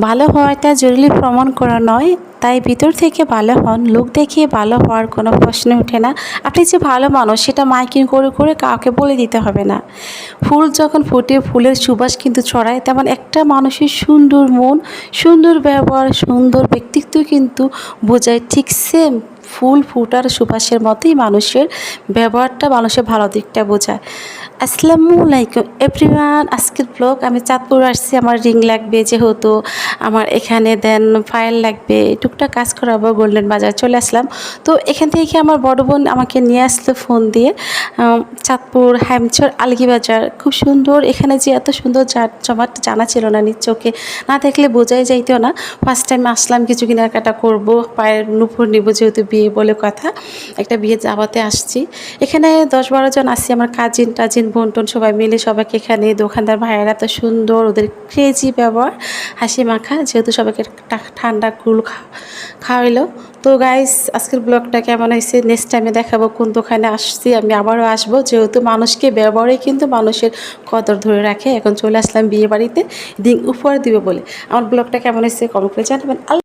ভালো হওয়াটা জরুরি প্রমাণ করা নয়, তাই ভিতর থেকে ভালো হন। লোক দেখিয়ে ভালো হওয়ার কোনো প্রশ্ন ওঠে না। আপনি যে ভালো মানুষ সেটা মাইকিং করে করে কাউকে বলে দিতে হবে না। ফুল যখন ফোটে ফুলের সুবাস কিন্তু ছড়ায়, তেমন একটা মানুষের সুন্দর মন, সুন্দর ব্যবহার, সুন্দর ব্যক্তিত্ব কিন্তু বোঝায়। ঠিক সেম ফুল ফুটার সুবাসের মতোই মানুষের ব্যবহারটা, মানুষের ভালো দিকটা বোঝায়। আসসালামু আলাইকুম এভরিওয়ান। আজকের ব্লগ, আমি চাঁদপুর আসছি। আমার রিং লাগবে, যেহেতু আমার এখানে দেন ফাইল লাগবে, টুকটাক কাজ করাবো। গোল্ডেন বাজার চলে আসলাম। তো এখান থেকে আমার বড় বোন আমাকে নিয়ে আসলো ফোন দিয়ে। চাঁদপুর হ্যামচর আলগি বাজার খুব সুন্দর। এখানে যে এত সুন্দর জমাট জানা ছিল না, নিজ চোখে না দেখলে বোঝাই যাইতো না। ফার্স্ট টাইম আসলাম, কিছু কেনাকাটা করবো, পায়ের নুপুর নিব, যেহেতু বিয়ে বলে কথা, একটা বিয়ে যাওয়াতে আসছি। এখানে 10-12 জন আসছি, আমার কাজিন টাজিন বোন টোন সবাই মিলে। সবাইকে এখানে দোকানদার ভাইয়েরা এত সুন্দর, ওদের ক্রেজি ব্যবহার, হাসি মাখা, যেহেতু সবাইকে ঠান্ডা কুল খাওয়াইলো। তো গাইস, আজকের ব্লগটা কেমন হয়েছে নেক্সট টাইমে দেখাবো কোন দোকানে আসছি। আমি আবারও আসবো, যেহেতু মানুষকে ব্যবহারে কিন্তু মানুষের কদর ধরে রাখে। এখন চলে আসলাম বিয়ে বাড়িতে, দিন উপহার দিবে বলে। আমার ব্লগটা কেমন হয়েছে কমেন্ট করে জানাবেন।